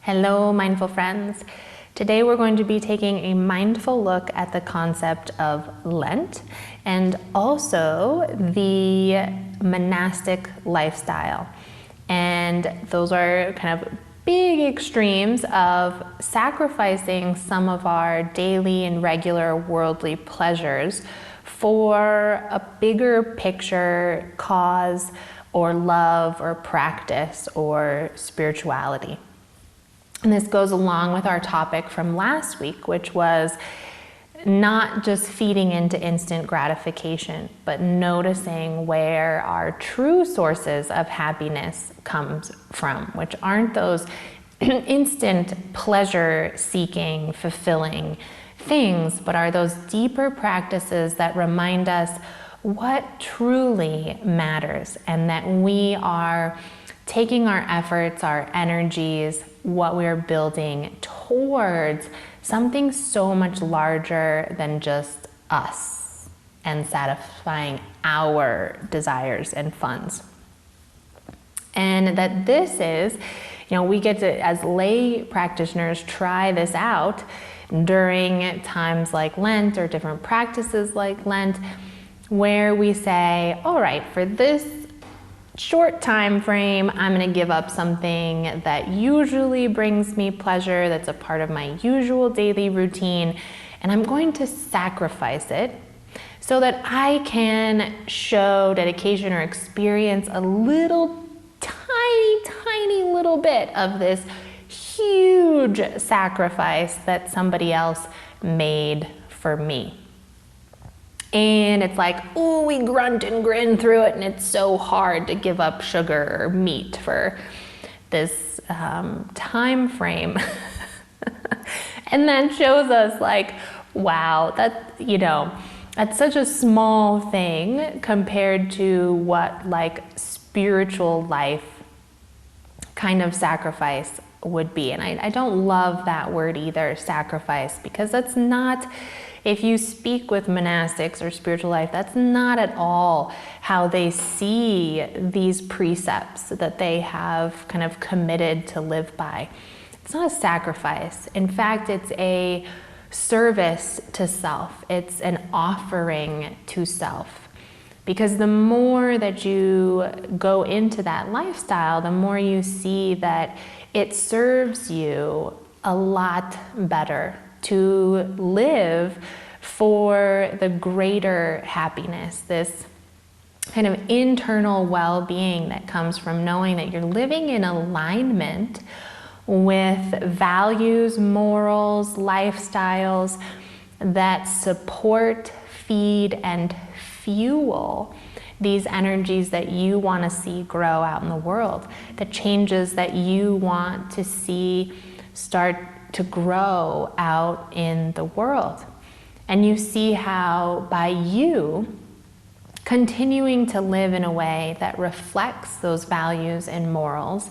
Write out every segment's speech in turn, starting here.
Hello, mindful friends. Today we're going to be taking a mindful look at the concept of Lent and also the monastic lifestyle. And those are kind of big extremes of sacrificing some of our daily and regular worldly pleasures for a bigger picture cause or love or practice or spirituality. And this goes along with our topic from last week, which was not just feeding into instant gratification, but noticing where our true sources of happiness comes from, which aren't those instant pleasure-seeking, fulfilling things, but are those deeper practices that remind us what truly matters and that we are taking our efforts, our energies, what we're building towards something so much larger than just us and satisfying our desires and funds. And that this is, we get to, as lay practitioners, try this out during times like Lent or different practices like Lent, where we say, all right, for this short time frame, I'm going to give up something that usually brings me pleasure, that's a part of my usual daily routine, and I'm going to sacrifice it so that I can show dedication or experience a little tiny little bit of this huge sacrifice that somebody else made for me. And it's like, oh, we grunt and grin through it, and it's so hard to give up sugar or meat for this time frame. And then shows us like, wow, that's such a small thing compared to what like spiritual life kind of sacrifice would be. And I don't love that word either, sacrifice, because that's not, if you speak with monastics or spiritual life, that's not at all how they see these precepts that they have kind of committed to live by. It's not a sacrifice. In fact, it's a service to self. It's an offering to self. Because the more that you go into that lifestyle, the more you see that it serves you a lot better to live for the greater happiness, this kind of internal well-being that comes from knowing that you're living in alignment with values, morals, lifestyles that support, feed, and fuel these energies that you want to see grow out in the world, the changes that you want to see start to grow out in the world. And you see how by you continuing to live in a way that reflects those values and morals,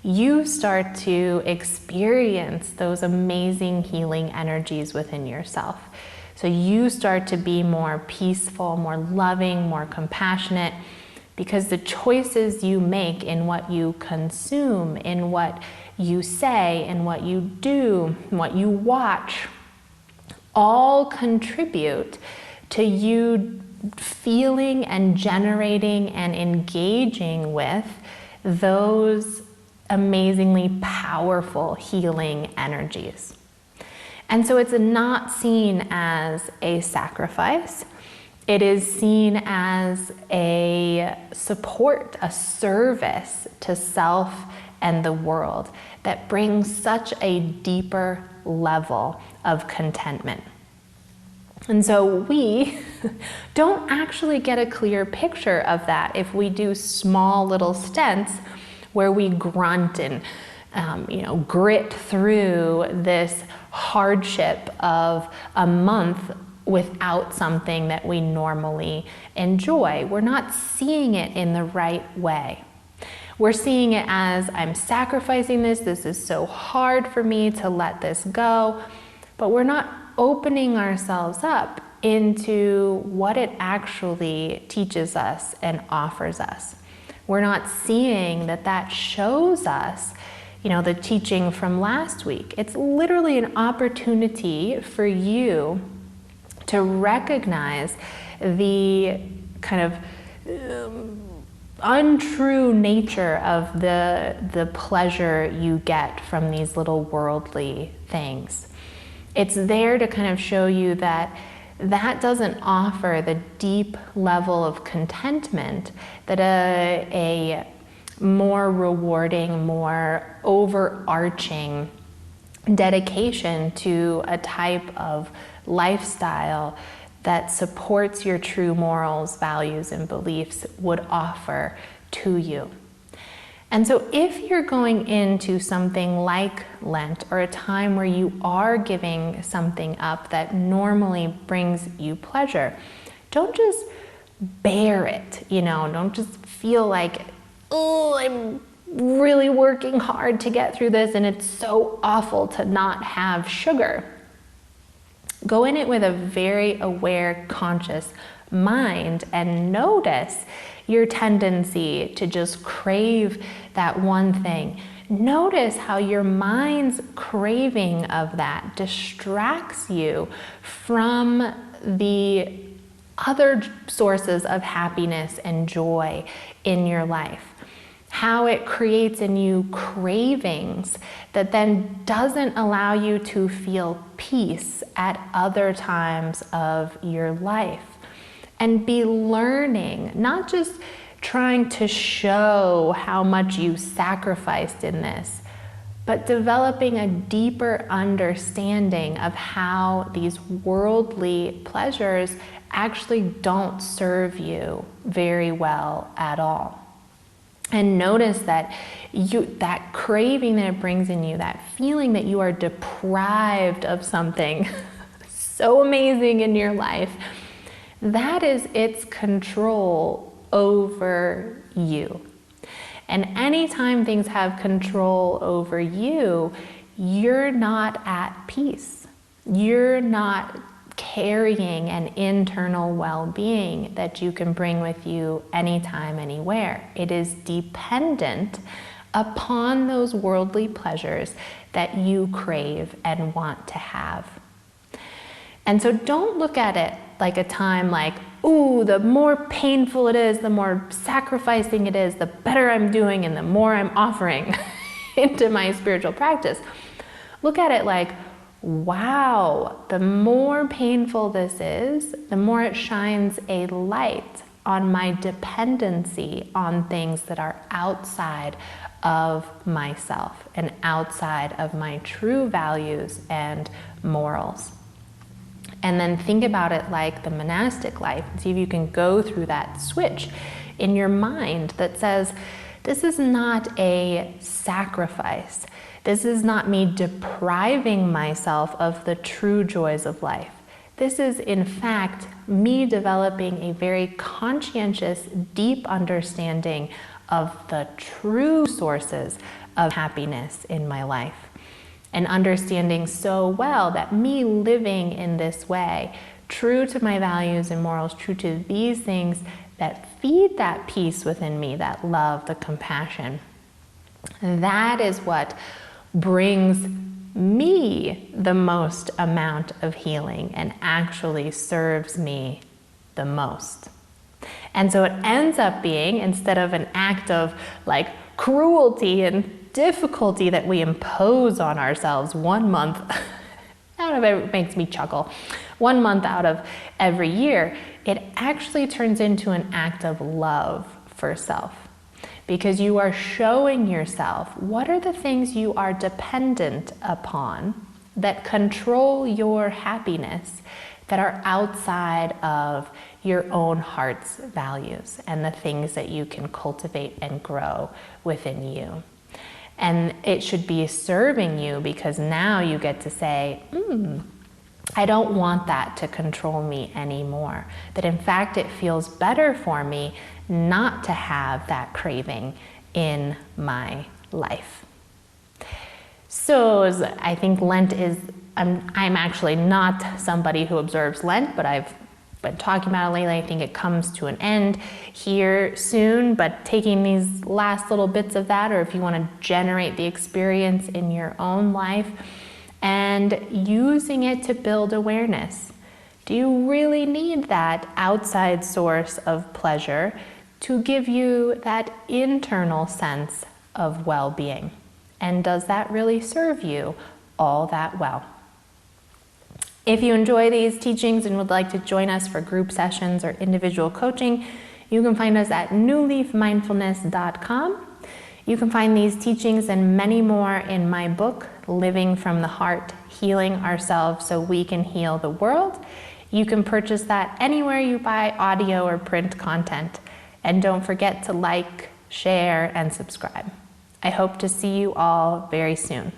you start to experience those amazing healing energies within yourself. So you start to be more peaceful, more loving, more compassionate, because the choices you make in what you consume, in what you say, in what you do, what you watch, all contribute to you feeling and generating and engaging with those amazingly powerful healing energies. And so it's not seen as a sacrifice. It is seen as a support, a service to self and the world that brings such a deeper level of contentment. And so we don't actually get a clear picture of that if we do small little stints where we grunt and grit through this hardship of a month without something that we normally enjoy. We're not seeing it in the right way. We're seeing it as, I'm sacrificing this is so hard for me to let this go, but we're not opening ourselves up into what it actually teaches us and offers us. We're not seeing that that shows us, the teaching from last week. It's literally an opportunity for you to recognize the kind of untrue nature of the pleasure you get from these little worldly things. It's there to kind of show you that that doesn't offer the deep level of contentment that a more rewarding, more overarching dedication to a type of lifestyle that supports your true morals, values, and beliefs would offer to you. And so if you're going into something like Lent, or a time where you are giving something up that normally brings you pleasure, don't just bear it, don't just feel like, oh, I'm really working hard to get through this and it's so awful to not have sugar. Go in it with a very aware, conscious mind and notice your tendency to just crave that one thing. Notice how your mind's craving of that distracts you from the other sources of happiness and joy in your life. How it creates in you cravings that then doesn't allow you to feel peace at other times of your life. And be learning, not just trying to show how much you sacrificed in this, but developing a deeper understanding of how these worldly pleasures actually don't serve you very well at all. And notice that that craving that it brings in you, that feeling that you are deprived of something so amazing in your life, that is its control over you. And anytime things have control over you, you're not at peace. You're not carrying an internal well-being that you can bring with you anytime, anywhere. It is dependent upon those worldly pleasures that you crave and want to have. And so don't look at it like a time like, ooh, the more painful it is, the more sacrificing it is, the better I'm doing and the more I'm offering into my spiritual practice. Look at it like, wow, the more painful this is, the more it shines a light on my dependency on things that are outside of myself and outside of my true values and morals. And then think about it like the monastic life and see if you can go through that switch in your mind that says, this is not a sacrifice. This is not me depriving myself of the true joys of life. This is, in fact, me developing a very conscientious, deep understanding of the true sources of happiness in my life. And understanding so well that me living in this way, true to my values and morals, true to these things that feed that peace within me, that love, the compassion, that is what brings me the most amount of healing and actually serves me the most. And so it ends up being, instead of an act of like cruelty and difficulty that we impose on ourselves 1 month, out of it makes me chuckle, 1 month out of every year, it actually turns into an act of love for self. Because you are showing yourself what are the things you are dependent upon that control your happiness, that are outside of your own heart's values and the things that you can cultivate and grow within you. And it should be serving you because now you get to say, I don't want that to control me anymore. That in fact, it feels better for me not to have that craving in my life. So I think Lent is I'm actually not somebody who observes Lent, but I've been talking about it lately. I think it comes to an end here soon, but taking these last little bits of that, or if you want to generate the experience in your own life and using it to build awareness. Do you really need that outside source of pleasure to give you that internal sense of well-being? And does that really serve you all that well? If you enjoy these teachings and would like to join us for group sessions or individual coaching, you can find us at newleafmindfulness.com. You can find these teachings and many more in my book, Living from the Heart, Healing Ourselves so we can heal the world. You can purchase that anywhere you buy audio or print content. And don't forget to like, share, and subscribe. I hope to see you all very soon.